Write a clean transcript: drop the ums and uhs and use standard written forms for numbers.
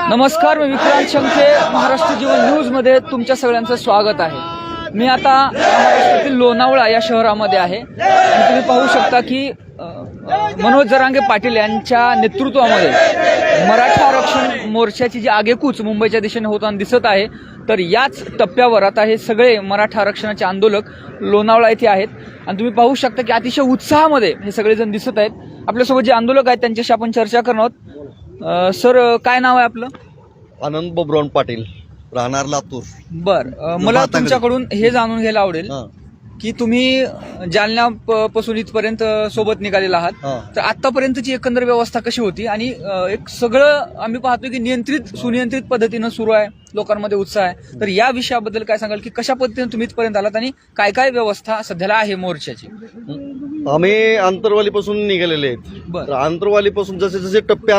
नमस्कार, मी विक्रांत शंखे. महाराष्ट्र जीवन न्यूज मध्ये तुमच्या सगळ्यांचं स्वागत आहे. मी आता महाराष्ट्रातील लोणावळा या शहरामध्ये आहे आणि तुम्ही पाहू शकता की मनोज जरांगे पाटील यांच्या नेतृत्वामध्ये मराठा आरक्षण मोर्चाची जी आगेकूच मुंबईच्या दिशेने होताना दिसत आहे. तर याच टप्प्यावर आता हे सगळे मराठा आरक्षणाचे आंदोलक लोणावळा येथे आहेत आणि तुम्ही पाहू शकता की अतिशय उत्साहामध्ये हे सगळेजण दिसत आहेत. आपल्यासोबत जे आंदोलक आहेत त्यांच्याशी आपण चर्चा करणार आहोत. सर, काय नाव आहे आपलं? आनंद बबराव पाटील, राहणार लातूर. मला तुमच्याकडून हे जाणून घ्यायला आवडेल की तुम्ही जालना पासून इथपर्यंत सोबत निघालेला आहात. तर आतापर्यंतची एकंदर व्यवस्था कशी होती आणि एक सगळं आम्ही पाहतो की नियंत्रित सुनियंत्रित पद्धतीनं सुरू आहे, लोकांमध्ये उत्साह आहे. तर या विषयाबद्दल काय सांगाल की कशा पद्धतीने तुम्ही इथपर्यंत आलात आणि काय काय व्यवस्था सध्याला आहे मोर्चाची? आम्ही आंतरवालीपासून निघालेले आहेत. आंतरवालीपासून जसे जसे टप्पे